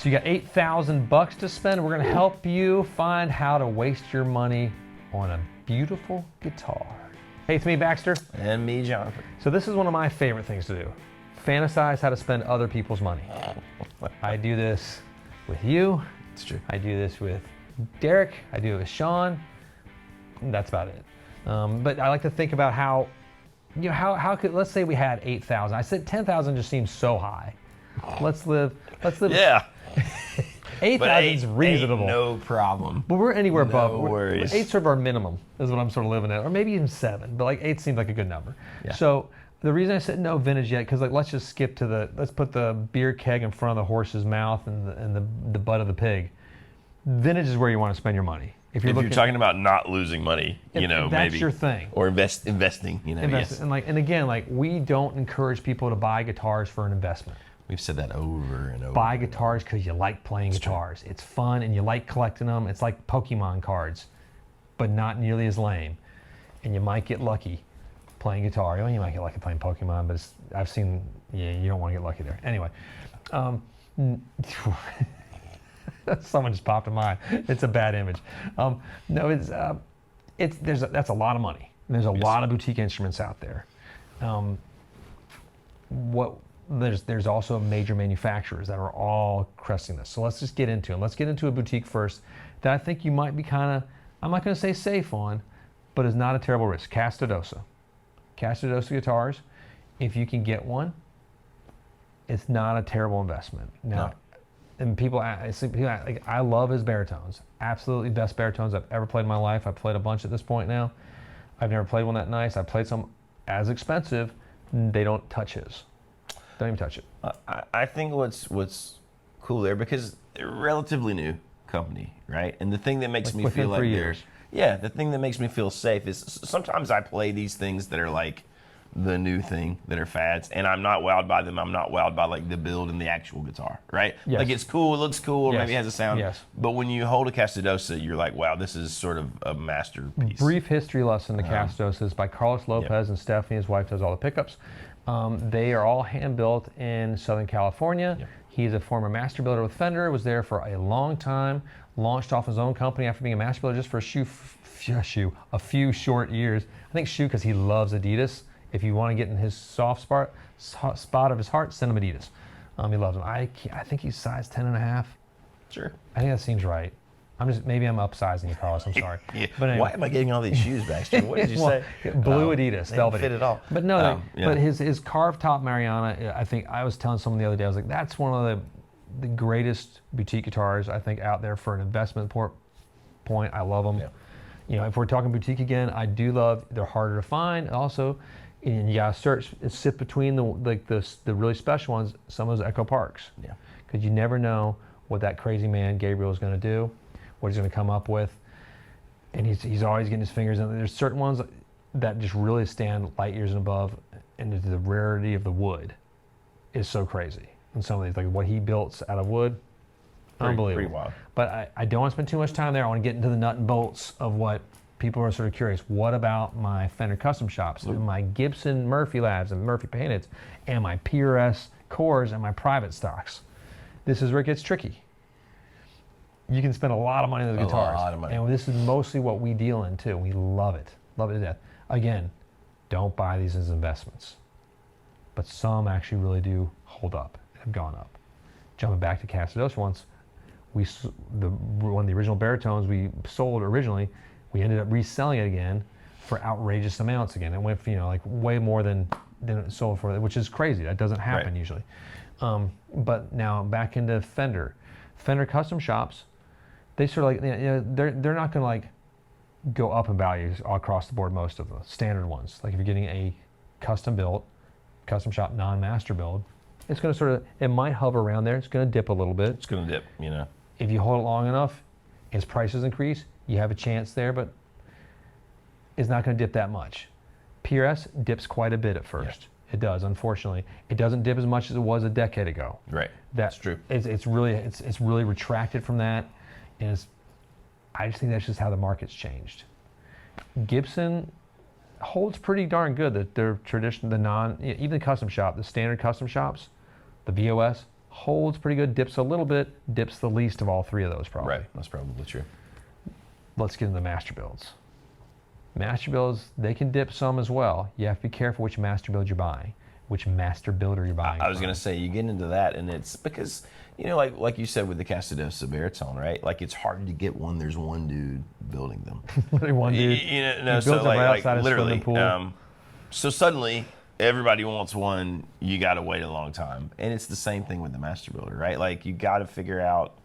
So you got $8,000 to spend. We're gonna help you find how to waste your money on a beautiful guitar. Hey, it's me, Baxter. And me, Jonathan. So this is one of my favorite things to do. Fantasize how to spend other people's money. I do this with you. It's true. I do this with Derek. I do it with Sean. That's about it. But I like to think about how, how could, let's say we had 8,000. I said 10,000 just seems so high. Let's live. Yeah. 8,000 is reasonable. No problem. But we're anywhere above. No worries. 8's sort of our minimum is what I'm sort of living at, or maybe even 7. But like 8 seems like a good number. Yeah. So the reason I said no vintage yet, because like let's just skip to let's put the beer keg in front of the horse's mouth and the butt of the pig. Vintage is where you want to spend your money. If you're talking about not losing money, that's maybe your thing. Or investing, yes. And again, we don't encourage people to buy guitars for an investment. We've said that over and over. Buy guitars because you like playing guitars. It's fun and you like collecting them. It's like Pokemon cards, but not nearly as lame. And you might get lucky playing guitar. You might get lucky playing Pokemon, but I've seen, you don't want to get lucky there. Anyway, someone just popped in mind. It's a bad image. No, that's a lot of money. There's a lot of boutique instruments out there. There's also major manufacturers that are all cresting this. So let's just get into them. Let's get into a boutique first that I think you might be kind of, I'm not going to say safe on, but is not a terrible risk. Castadosa guitars, if you can get one, it's not a terrible investment. Now, and people I love his baritones. Absolutely best baritones I've ever played in my life. I've played a bunch at this point now. I've never played one that nice. I've played some as expensive. They don't touch his. Don't even touch it. I think what's cool there, because they're a relatively new company, right? And the thing that makes me feel like the thing that makes me feel safe is sometimes I play these things that are like the new thing, that are fads, and I'm not wowed by them. I'm not wowed by like the build and the actual guitar, right? Yes. Like it's cool, it looks cool, or maybe it has a sound. Yes. But when you hold a Castadosa, you're like, wow, this is sort of a masterpiece. Brief history lesson to Castadosa is by Carlos Lopez and Stephanie. His wife does all the pickups. They are all hand built in Southern California. Yep. He's a former master builder with Fender, was there for a long time, launched off his own company after being a master builder just for a few short years. I think shoe because he loves Adidas. If you want to get in his soft spot of his heart, send him Adidas. He loves them. I think he's size 10.5. Sure. I think that seems right. Maybe I'm upsizing you, Carlos. I'm sorry. But anyway. Why am I getting all these shoes, Baxter? What did you say? Blue Adidas, velvet. Fit at all. But no, but his carved top Mariana. I think I was telling someone the other day. I was like, that's one of the greatest boutique guitars I think out there for an investment point. I love them. Yeah. If we're talking boutique again, I do love. They're harder to find. Also, and you gotta sit between the really special ones. Some of those Echo Parks. Yeah. Because you never know what that crazy man Gabriel is going to do. What he's going to come up with, and he's always getting his fingers in. There's certain ones that just really stand light years and above, and the rarity of the wood is so crazy. And some of these, like what he built out of wood, unbelievable. Pretty wild. But I don't want to spend too much time there. I want to get into the nut and bolts of what people are sort of curious. What about my Fender custom shops, and my Gibson Murphy Labs and Murphy Painteds, and my PRS cores and my private stocks? This is where it gets tricky. You can spend a lot of money on those guitars. A lot of money. And this is mostly what we deal in too. We love it. Love it to death. Again, don't buy these as investments. But some actually really do hold up, have gone up. Jumping back to Castadosa once, one of the original baritones we sold originally, we ended up reselling it again for outrageous amounts again. It went for, like way more than it sold for, which is crazy. That doesn't happen usually. But now back into Fender custom shops. They sort of they're not going to like go up in values all across the board. Most of the standard ones, like if you're getting a custom built, custom shop non-master build, it's going to it might hover around there. It's going to dip a little bit. It's going to dip, If you hold it long enough, as prices increase, you have a chance there, but it's not going to dip that much. PRS dips quite a bit at first. Yeah. It does, unfortunately. It doesn't dip as much as it was a decade ago. Right. That's true. It's really retracted from that. And I just think that's just how the market's changed. Gibson holds pretty darn good. That their tradition, even the custom shop, the standard custom shops, the VOS holds pretty good, dips a little bit, dips the least of all three of those probably. Right, that's probably true. Let's get into the Masterbuilts. Masterbuilts, they can dip some as well. You have to be careful which Masterbuild you're buying, which master builder you're buying. I was going to say, you get into that, and it's because, like you said with the Casadessa baritone, right? Like, it's hard to get one. There's one dude building them. One dude. So right outside literally. His pool. So suddenly, everybody wants one. You got to wait a long time, and it's the same thing with the master builder, right? Like, you got to figure out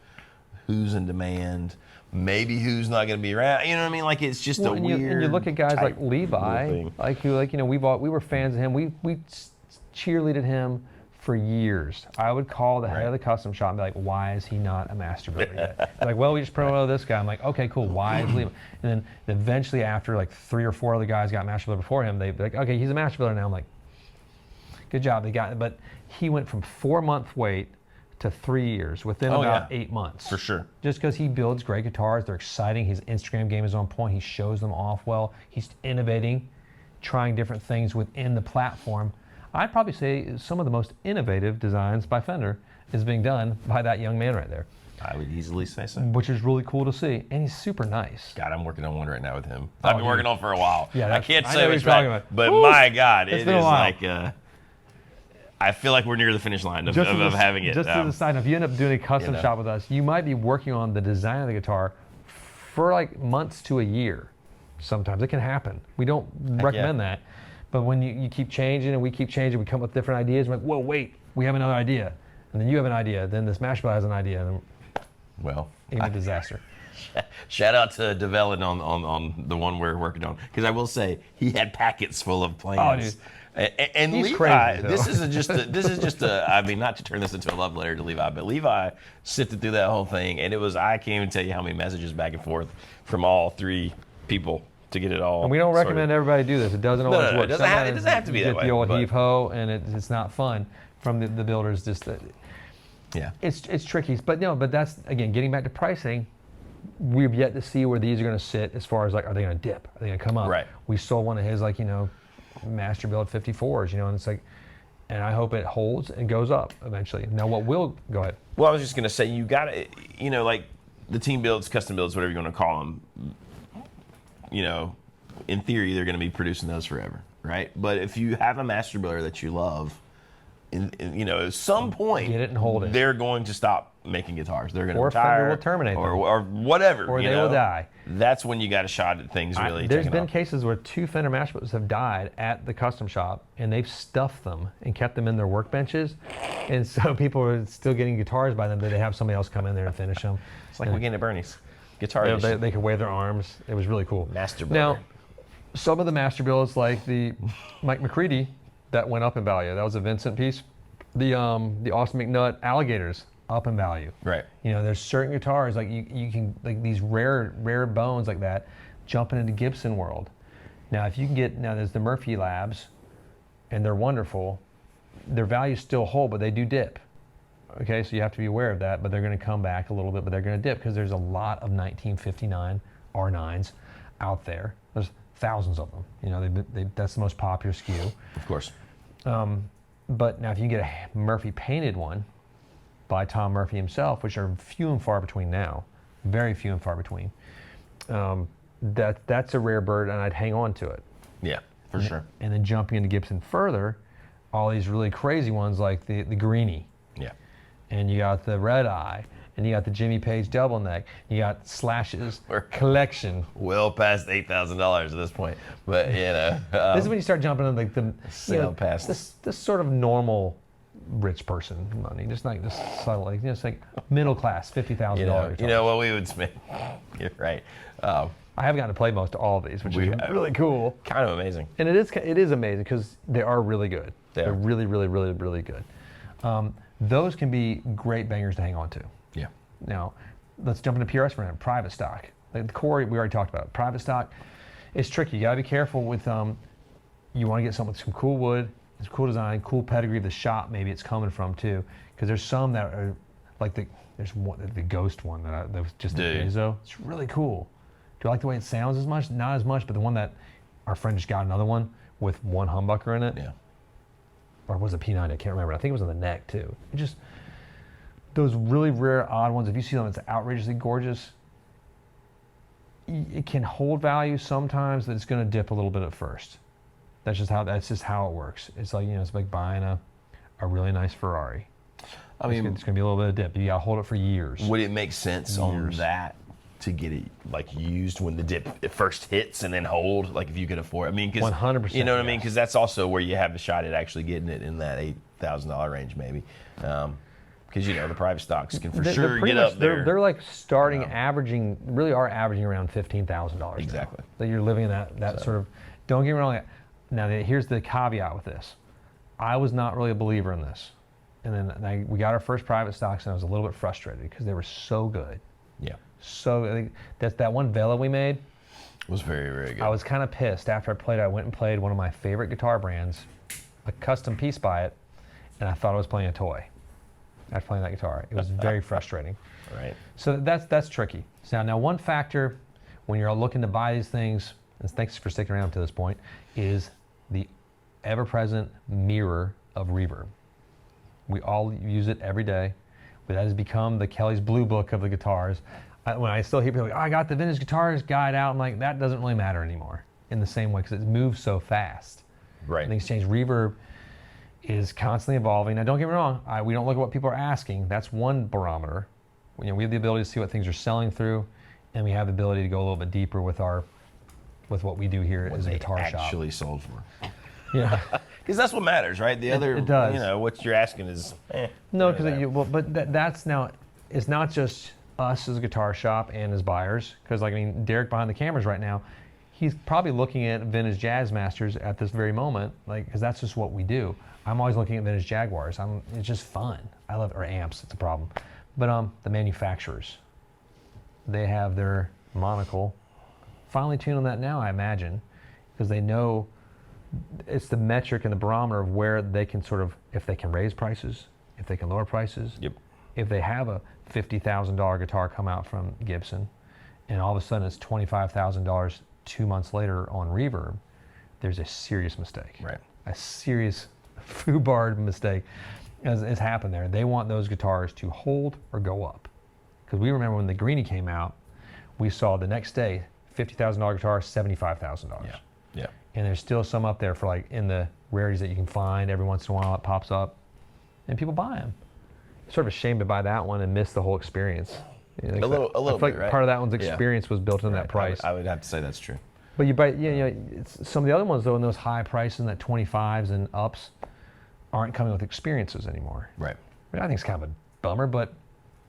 who's in demand. Maybe who's not going to be around. You know what I mean? Like, it's just a weird. And you look at guys like Levi, we were fans of him. We cheerleaded him for years. I would call the head of the custom shop and be like, why is he not a master builder yet? They're like, well, we just promoted this guy. I'm like, okay, cool. Why is Levi? And then eventually, after like 3 or 4 other guys got master builder before him, they'd be like, okay, he's a master builder now. I'm like, good job. They got it. But he went from 4-month wait to 3 years within about 8 months. For sure. Just because he builds great guitars. They're exciting. His Instagram game is on point. He shows them off well. He's innovating, trying different things within the platform. I'd probably say some of the most innovative designs by Fender is being done by that young man right there. I would easily say so. Which is really cool to see. And he's super nice. God, I'm working on one right now with him. I've been working on for a while. Yeah, I can't say what what's you're talking about. But my God, it is like... I feel like we're near the finish line of having it. Just as a side note, if you end up doing a custom shop with us, you might be working on the design of the guitar for like months to a year. Sometimes it can happen. We don't recommend that. But when you keep changing and we keep changing, we come up with different ideas. We're like, whoa, wait, we have another idea. And then you have an idea. Then this Masterbuilt has an idea. And it's a disaster. Shout out to Develin on the one we're working on. Because I will say, he had packets full of plans. Oh, dude. And he's Levi, crazy, this is just a, I mean, not to turn this into a love letter to Levi, but Levi sifted through that whole thing, and it was, I can't even tell you how many messages back and forth from all 3 people to get it all. And we don't recommend everybody do this. It doesn't always work. It doesn't have to be that way. The old heave-ho, and it's not fun from the builders. Just that. Yeah. It's tricky, but that's, again, getting back to pricing. We've yet to see where these are going to sit as far as like, are they going to dip? Are they going to come up? Right. We saw one of his Masterbuilt 54s, and it's like, and I hope it holds and goes up eventually. Now, go ahead. Well, I was just going to say, you got to, like the team builds, custom builds, whatever you want to call them, in theory, they're going to be producing those forever, right? But if you have a master builder that you love, at some point, get it and hold it. They're going to stop making guitars. They're going to retire. Or Fender will terminate them. Or whatever. Or they will die. That's when you got a shot at things really. There's been cases where 2 Fender Masterbuilts have died at the custom shop, and they've stuffed them and kept them in their workbenches. And so people are still getting guitars by them, but they have somebody else come in there and finish them. It's like Weekend at Bernie's. Guitar they could wave their arms. It was really cool. Master builder. Now, some of the Masterbuilts, like the Mike McCready, that went up in value. That was a Vincent piece. The Austin McNutt Alligators, up in value. Right. There's certain guitars like you can, like these rare bones like that, jumping into Gibson world. Now if you can get, there's the Murphy Labs, and they're wonderful. Their values still hold, but they do dip. Okay, so you have to be aware of that, but they're going to come back a little bit, but they're going to dip because there's a lot of 1959 R9s out there. There's thousands of them. That's the most popular SKU. Of course. But now if you can get a Murphy painted one by Tom Murphy himself, which are few and far between now, very few and far between, that's a rare bird, and I'd hang on to it. Yeah, for sure. And then jumping into Gibson further, all these really crazy ones like the Greenie. Yeah. And you got the Red Eye, and you got the Jimmy Page Double Neck. You got Slash's collection. Well past $8,000 at this point, but this is when you start jumping in like the past this sort of normal rich person money, just like this subtle, like just like middle class $50,000. You know what we would spend. You're right. I have gotten to play most of all of these, which is really cool. Kind of amazing. And it is amazing because they are really good. They're really, really, really, really good. Those can be great bangers to hang on to. Yeah. Now, let's jump into PRS for a minute. Private stock. Like the core, we already talked about. Private stock, it's tricky. You gotta be careful with, you wanna get something with some cool wood, some cool design, cool pedigree of the shop maybe it's coming from too. Because there's some that are, like there's the Ghost one that was just the Bezo. It's really cool. Do I like the way it sounds as much? Not as much, but the one that our friend just got another one with one humbucker in it. Yeah. Or was it P90? I can't remember. I think it was on the neck too. those really rare, odd ones, if you see them, it's outrageously gorgeous. It can hold value sometimes, but it's going to dip a little bit at first. That's just how it works. It's like, it's like buying a really nice Ferrari. I mean, it's going to be a little bit of dip. You got to hold it for years. Would it make sense on that to get it like used when the dip it first hits and then hold, like if you could afford it? I mean, 100%. You know what I mean? Because that's also where you have a shot at actually getting it in that $8,000 range, maybe. Because the private stocks can for sure get up there. They're like starting averaging, really are averaging around $15,000. Exactly. So you're living in that sort of. Don't get me wrong. Now here's the caveat with this. I was not really a believer in this, and then we got our first private stocks, and I was a little bit frustrated because they were so good. Yeah. So I think that one Vela we made was very, very good. I was kind of pissed after I played. I went and played one of my favorite guitar brands, a custom piece by it, and I thought I was playing a toy. After playing that guitar, it was very frustrating. Right. So that's tricky. So now one factor when you're looking to buy these things, and thanks for sticking around to this point, is the ever-present mirror of reverb. We all use it every day. But that has become the Kelly's Blue Book of the guitars. When I still hear people like, I got the vintage guitars guide out, I'm like, that doesn't really matter anymore in the same way because it moves so fast. Right. Things change. Reverb is constantly evolving. Now, don't get me wrong. We don't look at what people are asking. That's one barometer. We have the ability to see what things are selling through, and we have the ability to go a little bit deeper with what we do here as a guitar shop. Actually sold for. Yeah. Because that's what matters, right? The other, it does. What you're asking is, No, because that's now, it's not just us as a guitar shop and as buyers. Because Derek behind the cameras right now, he's probably looking at vintage Jazz Masters at this very moment, because that's just what we do. I'm always looking at vintage Jaguars. It's just fun. I love or amps. It's a problem, but the manufacturers, they have their monocle finely tuned on that now. I imagine because they know it's the metric and the barometer of where they can sort of, if they can raise prices, if they can lower prices. Yep. If they have a $50,000 guitar come out from Gibson, and all of a sudden it's $25,000 2 months later on Reverb, there's a serious mistake. Right. A serious foobarred mistake has happened there. They want those guitars to hold or go up. Because we remember when the Greenie came out, we saw the next day $50,000 guitar, $75,000. Yeah. Yeah. And there's still some up there for in the rarities that you can find every once in a while. It pops up, and people buy them. It's sort of a shame to buy that one and miss the whole experience. A little bit, like right? Part of that one's experience was built in that price. I would have to say that's true. But you buy, some of the other ones though, in those high prices, in that 25s and ups, aren't coming with experiences anymore. Right. I think it's kind of a bummer, but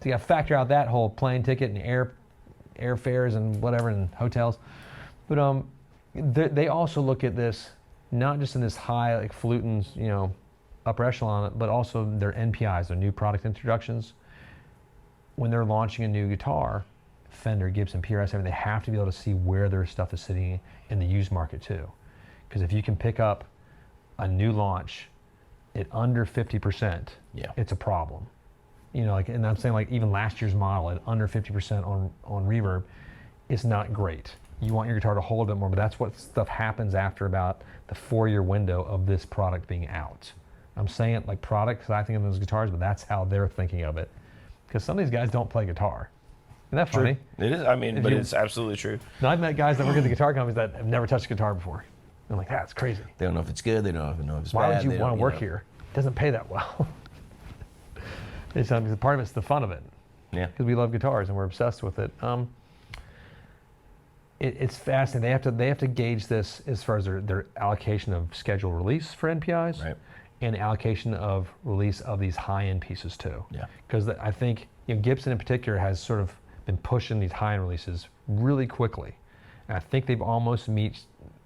you got to factor out that whole plane ticket and airfares and whatever and hotels. But they also look at this not just in this high like Flutens, upper echelon, but also their NPIs, their new product introductions. When they're launching a new guitar, Fender, Gibson, PRS, they have to be able to see where their stuff is sitting in the used market too. Because if you can pick up a new launch at under 50%, it's a problem. And I'm saying even last year's model at under 50% on Reverb, it's not great. You want your guitar to hold a bit more, but that's what stuff happens after about the 4-year window of this product being out. I'm saying it like product because I think of them as guitars, but that's how they're thinking of it. Because some of these guys don't play guitar. Isn't that funny? It is. But it's absolutely true. Now, I've met guys that work at the guitar companies that have never touched a guitar before. I'm like, that's crazy. They don't know if it's good. They don't know if it's Why bad. would you want to work here? It doesn't pay that well. It's part of it's the fun of it. Yeah. Because we love guitars and we're obsessed with it. It's fascinating. They have to gauge this as far as their allocation of scheduled release for NPIs, right, and allocation of release of these high-end pieces too. Yeah. Because I think Gibson in particular has sort of been pushing these high-end releases really quickly, and I think they've almost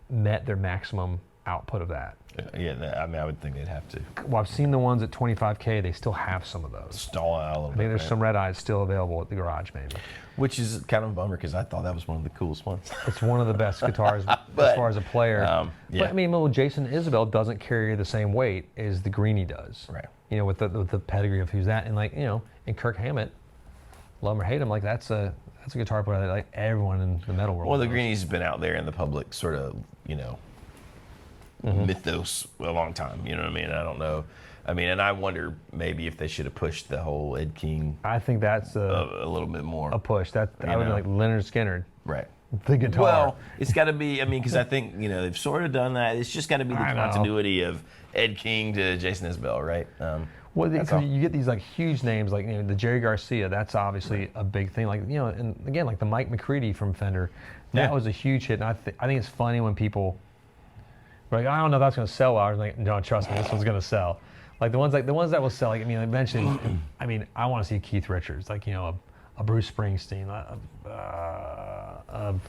met their maximum output of that. Yeah, I would think they'd have to. Well, I've seen the ones at $25K. They still have some of those. Stall out a little bit. I think there's some red eyes still available at the garage, maybe. Which is kind of a bummer because I thought that was one of the coolest ones. It's one of the best guitars as far as a player. Yeah. But little Jason Isabel doesn't carry the same weight as the Greenie does. Right. With the pedigree of who's that, and and Kirk Hammett, love him or hate him, that's a guitar player that everyone in the metal world. Well, the knows. Greenie's been out there in the public sort of mythos a long time. You know what I mean? I don't know. I mean, and I wonder maybe if they should have pushed the whole Ed King. I think that's a little bit more a push. That I would be like Leonard Skinner. Right. The guitar. Well, it's got to be. I mean, because I think they've sort of done that. It's just got to be the continuity of Ed King to Jason Isbell, right? Well, because you get these like huge names, like the Jerry Garcia. That's obviously a big thing. Like and again, like the Mike McCready from Fender, that was a huge hit. And I think it's funny when people are like, I don't know if that's going to sell. I was like, no, trust me, this one's going to sell. Like the ones that will sell. Like, I mean, eventually, I mean, I want to see Keith Richards, like a Bruce Springsteen,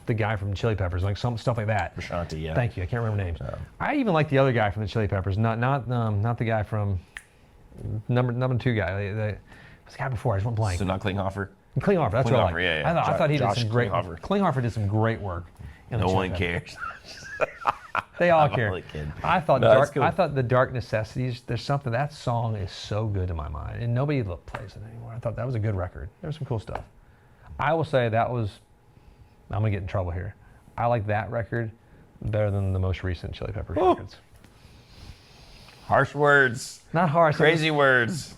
the guy from Chili Peppers, like some stuff like that. Prashanti, yeah. Thank you. I can't remember names. I even like the other guy from the Chili Peppers, not the guy from number 2 guy. The guy before. I just went blank. So not Klinghoffer. Klinghoffer. That's what I like. Yeah. I thought he did Josh some great. Klinghoffer. Klinghoffer did some great work. No one cares. They all care. I thought cool. I thought the Dark Necessities. There's something, that song is so good to my mind, and nobody plays it anymore. I thought that was a good record. There was some cool stuff. I will say that was. I'm gonna get in trouble here. I like that record better than the most recent Chili Peppers records. Harsh words. Not harsh. Crazy words.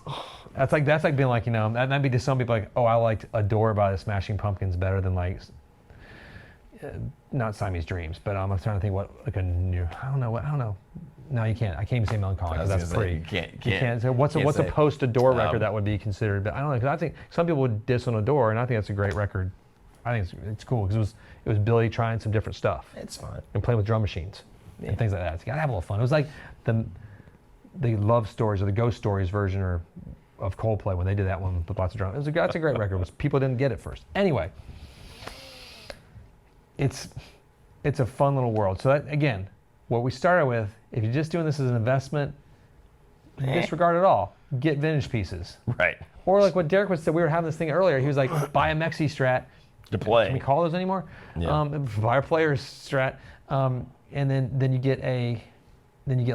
That's like being like that'd be to some people like, oh, I liked Adore by the Smashing Pumpkins better than like. Not Siamese Dreams, but I'm trying to think what like a new. I don't know. No, you can't. I can't even say Melancholy because that's pretty. You can't. So what's a post Adore record that would be considered? But I don't know, because I think some people would diss on Adore, and I think that's a great record. I think it's cool because it was Billy trying some different stuff. It's fun. And playing with drum machines and things like that. It's gotta have a little fun. It was like the Love Stories or the Ghost Stories version of Coldplay when they did that one with lots of drums. That's a great record. People didn't get it first. Anyway. It's a fun little world. So that, again, what we started with, if you're just doing this as an investment, disregard it all. Get vintage pieces. Right. Or like what Derek was said, we were having this thing earlier. He was like, buy a Mexi Strat. To play. Can we call those anymore? Yeah. Buy a Player's Strat. And then you get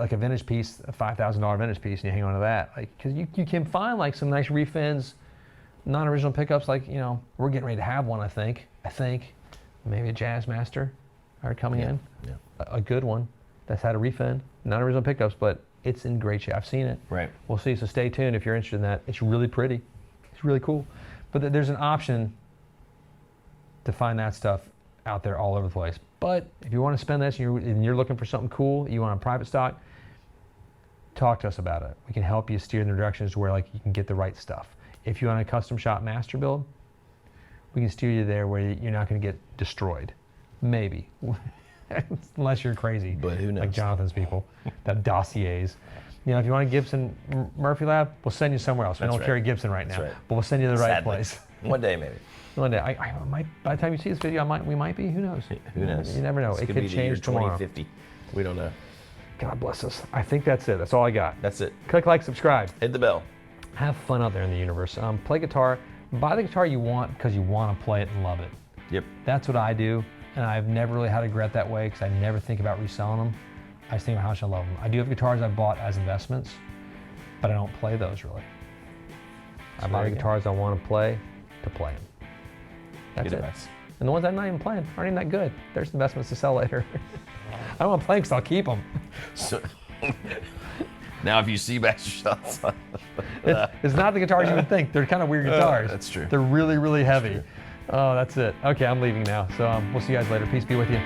like a vintage piece, a $5,000 vintage piece, and you hang on to that. Like, because you can find like some nice refins, non-original pickups. Like, we're getting ready to have one, I think. Maybe a Jazz Master are coming in. Yeah. A good one that's had a refin, not original pickups, but it's in great shape. I've seen it. Right. We'll see. So stay tuned if you're interested in that. It's really pretty. It's really cool. But there's an option to find that stuff out there all over the place. But if you want to spend this and you're looking for something cool, you want a private stock, talk to us about it. We can help you steer in the directions where like you can get the right stuff. If you want a custom shop Masterbuilt, we can steer you there where you're not going to get destroyed. Maybe. Unless you're crazy. But who knows? Like Jonathan's people. That dossiers. If you want a Gibson Murphy Lab, we'll send you somewhere else. We don't carry Gibson right now. Right. But we'll send you to the right place. One day, maybe. One day. I might, by the time you see this video, we might be. Who knows? Who knows? You never know. It could change tomorrow. 2050. We don't know. God bless us. I think that's it. That's all I got. That's it. Click like, subscribe. Hit the bell. Have fun out there in the universe. Play guitar. Buy the guitar you want because you want to play it and love it. Yep. That's what I do, and I've never really had a regret that way because I never think about reselling them. I just think about how much I love them. I do have guitars I've bought as investments, but I don't play those really. I buy the guitars I want to play them. That's it. And the ones I'm not even playing aren't even that good. There's investments to sell later. I don't want to play because I'll keep them. So, now if you see Baxter shots, it's not the guitars you would think. They're kind of weird guitars. That's true. They're really, really heavy. Oh, that's it. Okay, I'm leaving now. So we'll see you guys later. Peace be with you.